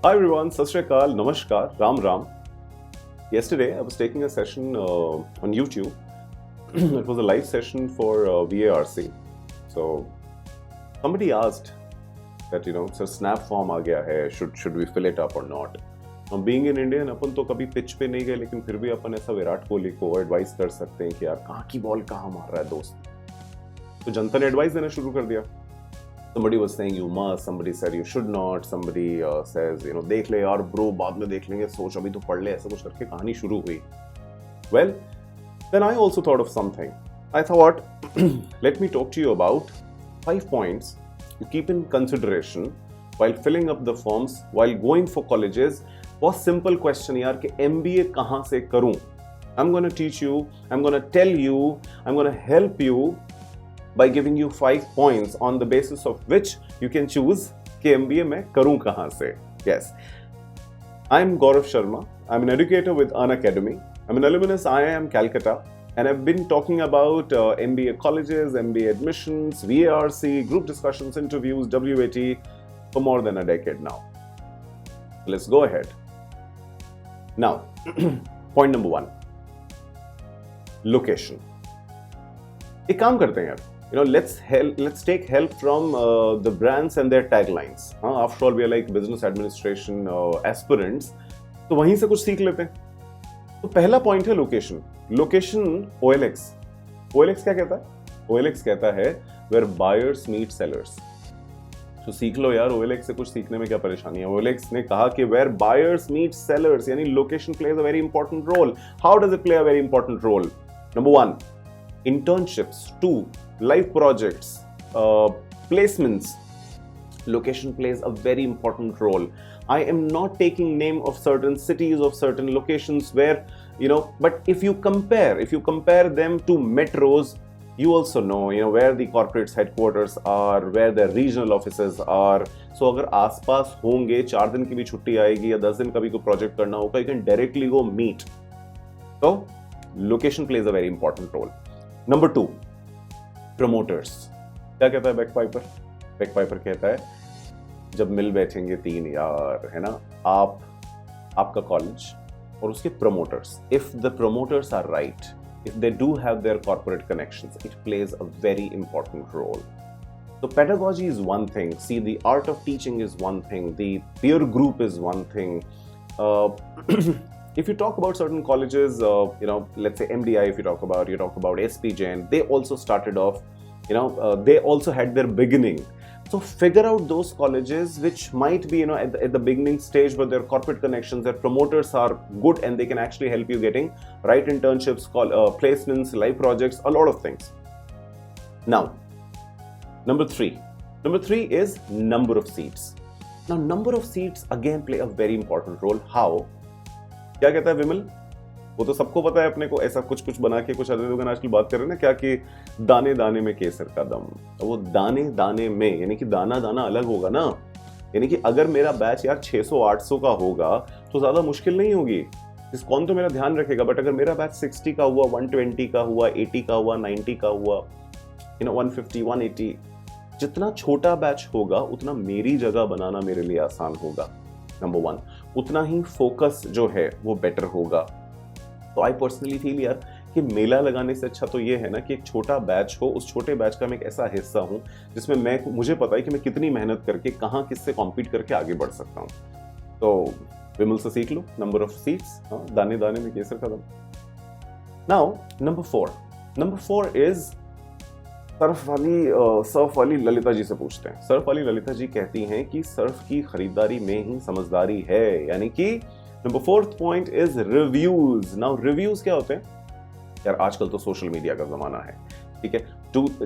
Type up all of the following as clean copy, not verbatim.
Hi everyone, Sat Shri Akal, Namaskar, Ram Ram. Yesterday I was taking a session on YouTube. It was a live session for VARC. So somebody asked that sir snap form आ गया है, should we fill it up or not? Now being in Indian अपन तो कभी pitch पे नहीं गए, लेकिन फिर भी अपन ऐसा विराट कोहली को एडवाइस कर सकते हैं कि यार कहाँ की बॉल कहाँ मार रहा है दोस्त. तो जनता ने एडवाइस देना शुरू कर दिया. Somebody was saying you must, somebody said you should not, somebody says देख ले यार ब्रो, बाद में देख लेंगे, सोच अभी तो पढ़ ले, ऐसा कुछ करके कहानी शुरू हुई. Well, then I also thought of something. I thought, let me talk to you about 5 points you keep in consideration while filling up the forms, while going for colleges. बहुत simple question यार कि MBA कहाँ से करूँ? I'm going to teach you, I'm going to tell you, I'm going to help you by giving you 5 points on the basis of which you can choose कि MBA मैं करूँ कहाँ से. Yes. I'm Gaurav Sharma. I'm an educator with Unacademy. I'm an alumnus IIM Calcutta, and I've been talking about MBA colleges, MBA admissions, VARC, group discussions, interviews, WAT for more than a decade now. Let's go ahead. Now, point number 1. Location. एक काम करते हैं यार. Let's take help from the brands and their taglines. After all, we are like business administration aspirants. तो वहीं से कुछ सीख लेते हैं. तो पहला पॉइंट है लोकेशन. Location OLX. OLX क्या कहता है? OLX कहता है where buyers meet sellers. तो सीख लो यार, OLX से कुछ सीखने में क्या परेशानी है. OLX ने कहा कि where buyers meet sellers, यानी location plays a very important role. How does it play a very important role? Number 1, internships. 2, live projects, placements. Location plays a very important role. I am not taking name of certain cities, of certain locations where, but if you compare them to metros, you also know, where the corporate's headquarters are, where their regional offices are. So अगर आसपास होंगे, 4 दिन की भी छुट्टी आएगी या 10 दिन का भी कोई प्रोजेक्ट करना होगा, you can directly go meet. So location plays a very important role. Number 2, promoters. क्या कहता है बैकपाइपर कहता है जब मिल बैठेंगे 3 यार, है ना, आपका कॉलेज और उसके promoters. If the promoters are right, if they do have their corporate connections, it plays a very important role. So pedagogy is one thing. See, the art of teaching is one thing. The peer group is one thing. If you talk about certain colleges, let's say MDI, if you talk about SP Jain, they also started off, they also had their beginning. So figure out those colleges which might be, at the beginning stage, but their corporate connections, their promoters are good and they can actually help you getting right internships, placements, live projects, a lot of things. Now, number 3. Number 3 is number of seats. Now, number of seats again play a very important role. How? क्या कहता है विमल? वो तो सबको पता है अपने को, ऐसा कुछ बना के कुछ अजय देवगन आजकल बात कर रहे हैं ना, क्या कि दाने दाने में केसर का दम. तो वो दाने दाने में यानी कि दाना दाना अलग होगा ना. यानी कि अगर मेरा बैच यार 600-800 का होगा तो ज्यादा मुश्किल नहीं होगी. कौन तो मेरा ध्यान रखेगा. बट अगर मेरा बैच 60 का हुआ, 120 का हुआ, 80 का हुआ, 90 का हुआ, 150, 180, जितना छोटा बैच होगा उतना मेरी जगह बनाना मेरे लिए आसान होगा. नंबर 1, उतना ही फोकस जो है वो बेटर होगा. तो आई पर्सनली फील यार कि मेला लगाने से अच्छा तो ये है ना कि एक छोटा बैच हो, उस छोटे बैच का मैं एक ऐसा हिस्सा हूं जिसमें मुझे पता है कि मैं कितनी मेहनत करके कहां किससे कॉम्पीट करके आगे बढ़ सकता हूं. तो विमल से सीख लो नंबर ऑफ सीट्स. दाने दाने में केसर का दम. नाउ नंबर 4 इज सर्फ वाली ललिता जी से पूछते हैं. सर्फ वाली ललिता जी कहती हैं कि सर्फ की खरीदारी में ही समझदारी है. यानी कि number 4th point is reviews. Now reviews क्या होते हैं यार? आजकल तो सोशल मीडिया का जमाना है, ठीक है.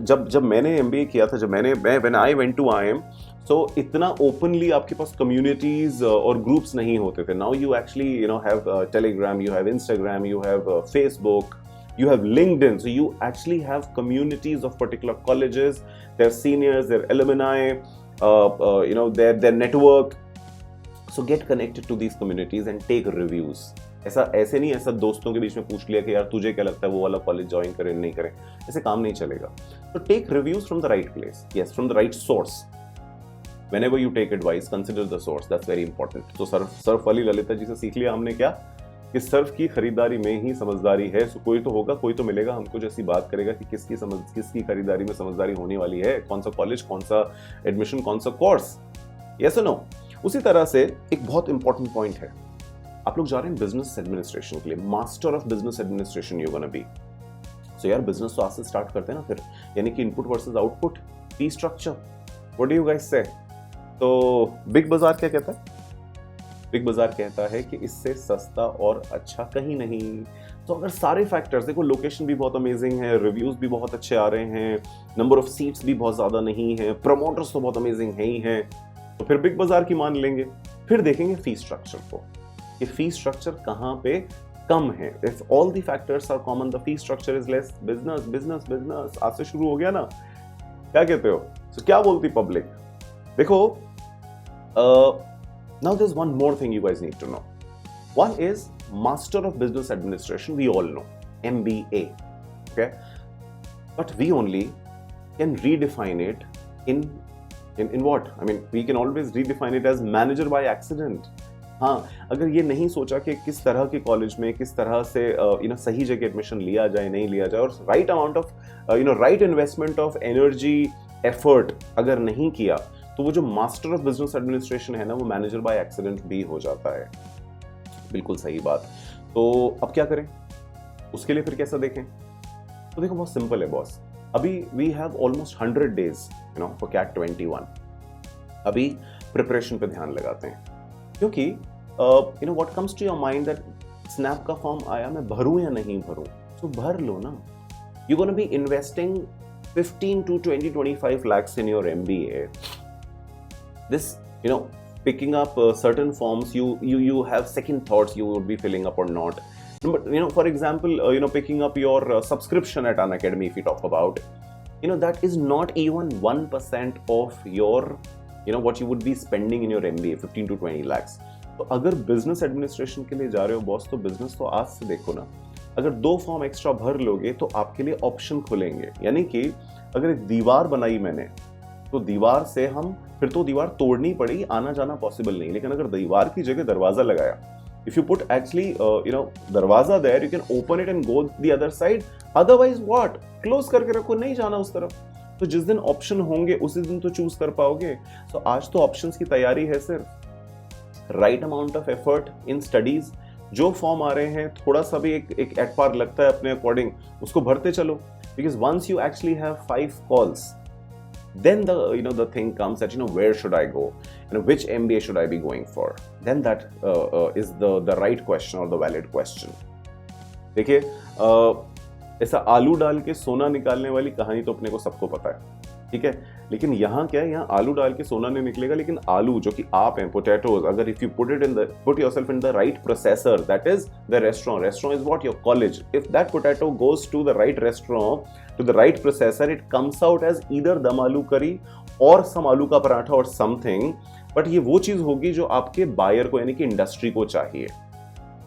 जब मैंने MBA किया था, when I went to IIM, so इतना ओपनली आपके पास कम्युनिटीज और ग्रुप्स नहीं होते थे. Now you actually have Telegram, you have Instagram, you have Facebook, you have LinkedIn, so you actually have communities of particular colleges, their seniors, their alumni, their network. So get connected to these communities and take reviews. ऐसे नहीं, ऐसा दोस्तों के बीच में पूछ लिया कि यार तुझे क्या लगता है वो वाला कॉलेज ज्वाइन करें नहीं करें, ऐसे काम नहीं चलेगा. So take reviews from the right place, yes, from the right source. whenever you take advice, consider the source. That's very important. तो सर्फ वाली ललिता जी से सीख लिया हमने क्या कि सर्फ की खरीदारी में ही समझदारी है. सो कोई तो होगा, कोई तो मिलेगा हमको जैसी बात करेगा कि किसकी खरीदारी में समझदारी होने वाली है, कौन सा कॉलेज, कौन सा एडमिशन, कौन सा कोर्स. यस और नो. उसी तरह से एक बहुत इंपॉर्टेंट पॉइंट है, आप लोग जा रहे हैं बिजनेस एडमिनिस्ट्रेशन के लिए, master of business administration you gonna be. So यार बिजनेस तो आज से स्टार्ट करते हैं ना फिर, यानी कि input versus output, fee structure. What do you guys से? तो बिग बाजार क्या कहता है? बिग बाजार कहता है कि इससे सस्ता और अच्छा कहीं नहीं. तो अगर सारे फैक्टर्स देखो, लोकेशन भी बहुत अमेजिंग है, रिव्यूज भी बहुत अच्छे आ रहे हैं, नंबर ऑफ सीट्स भी बहुत ज्यादा नहीं है, प्रमोटर्स तो बहुत अमेजिंग है ही हैं, तो फिर बिग बाजार की मान लेंगे. फिर देखेंगे फी स्ट्रक्चर को कि फी स्ट्रक्चर कहाँ पे कम है. If all the factors are common the fee structure is less. Business business business आज से शुरू हो गया ना. क्या कहते हो? So, क्या बोलती पब्लिक? देखो, now there's one more thing you guys need to know. One is Master of Business Administration, we all know, MBA, okay? But we only can redefine it in what? I mean, we can always redefine it as manager by accident. हाँ, अगर ये नहीं सोचा कि किस तरह के college में किस तरह से सही जगह एडमिशन लिया जाए, नहीं लिया जाए, और right amount of right investment of energy effort अगर नहीं किया, तो वो जो मास्टर ऑफ बिजनेस एडमिनिस्ट्रेशन है ना, वो मैनेजर बाय एक्सीडेंट भी हो जाता है. बिल्कुल सही बात. तो अब क्या करें उसके लिए, फिर कैसा देखें? तो देखो बहुत सिंपल है बॉस. अभी we have almost 100 days for CAT 21. अभी प्रिपरेशन पे ध्यान लगाते हैं, क्योंकि what comes to your mind that SNAP का फॉर्म आया, मैं भरूं या नहीं भरूं? तो भर लो ना. You gonna be investing 15 to 20-25 lakhs in your MBA. This, picking up certain forms, you have second thoughts you would be filling up or not. But for example, picking up your subscription at Unacademy, if you talk about, that is not even 1% of your, what you would be spending in your MBA, 15 to 20 lakhs. तो अगर business administration के लिए जा रहे हो boss, तो business तो आज से देखो ना. अगर 2 फॉर्म एक्स्ट्रा भर लोगे तो आपके लिए ऑप्शन खुलेंगे. यानी कि अगर एक दीवार बनाई मैंने, तो दीवार से हम फिर तो दीवार तोड़नी पड़ेगी, आना जाना पॉसिबल नहीं. लेकिन अगर दीवार की जगह दरवाजा लगाया, इफ यू पुट एक्चुअली दरवाजा there, you can open it and go the other side. Otherwise what? Close करके रखो, नहीं जाना उस तरफ. तो जिस दिन ऑप्शन होंगे उसी दिन तो चूज कर पाओगे. तो आज तो ऑप्शंस की तैयारी है सिर्फ. Right amount of effort in studies. जो फॉर्म आ रहे हैं, थोड़ा सा भी एक एट पार लगता है अपने अकॉर्डिंग, उसको भरते चलो. Because once you actually have 5 calls, then the thing comes that where should I go, which MBA should I be going for. Then that is the right question or the valid question. देखिए, ऐसा आलू डाल के सोना निकालने वाली कहानी तो अपने को सबको पता है, ठीक है. लेकिन यहाँ क्या है, यहाँ आलू डाल के सोना नहीं निकलेगा. लेकिन आलू जो कि आप हैं, पोटैटोज, अगर if you put yourself in the right processor, that is the restaurant is what? Your college. If that potato goes to the right restaurant, to the right processor, it comes out as either dum aloo करी और सम आलू का पराठा और something. But ये वो चीज होगी जो आपके बायर को, यानी कि इंडस्ट्री को चाहिए.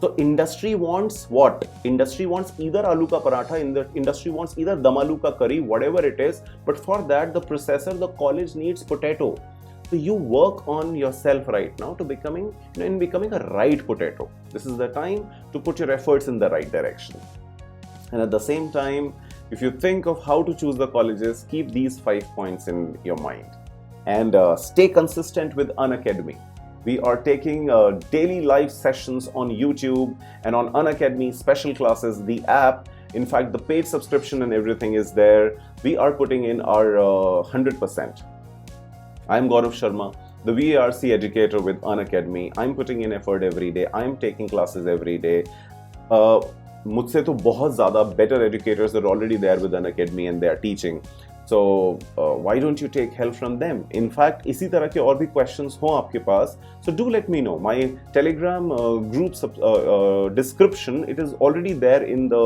So industry wants what? Industry wants either aloo ka paratha, industry wants either dum aloo ka curry, whatever it is. But for that, the processor, the college needs potato. So you work on yourself right now to becoming a right potato. This is the time to put your efforts in the right direction. And at the same time, if you think of how to choose the colleges, keep these 5 points in your mind. And stay consistent with Unacademy. We are taking daily live sessions on YouTube and on Unacademy special classes, the app. In fact, the paid subscription and everything is there. We are putting in our 100%. I'm Gaurav Sharma, the VARC educator with Unacademy. I'm putting in effort every day. I'm taking classes every day. मुझसे तो बहुत ज़्यादा better educators are already there with Unacademy and they are teaching. So why don't you take help from them? In fact, इसी तरह के और भी questions हो आपके पास, so do let me know. My Telegram group description, it is already there in the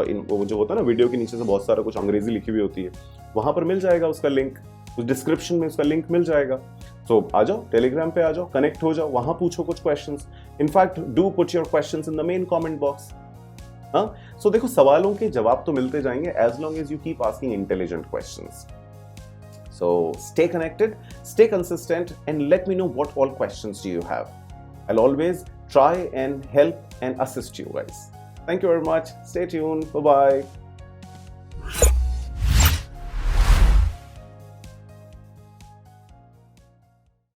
in वो जो होता है ना, वीडियो के नीचे से बहुत सारा कुछ अंग्रेजी लिखी हुई होती है, वहाँ पर मिल जाएगा उसका लिंक. उस डिस्क्रिप्शन में उसका लिंक मिल जाएगा. So आ जाओ, टेलीग्राम पे आ जाओ, कनेक्ट हो जाओ, वहाँ पूछो कुछ questions. In fact, do put your questions in the main comment box. हाँ, सो देखो, सवालों के जवाब तो मिलते जाएंगे as long as you keep asking intelligent questions. So stay connected, stay consistent, and let me know what all questions do you have. I'll always try and help and assist you guys. Thank you very much. Stay tuned. Bye bye.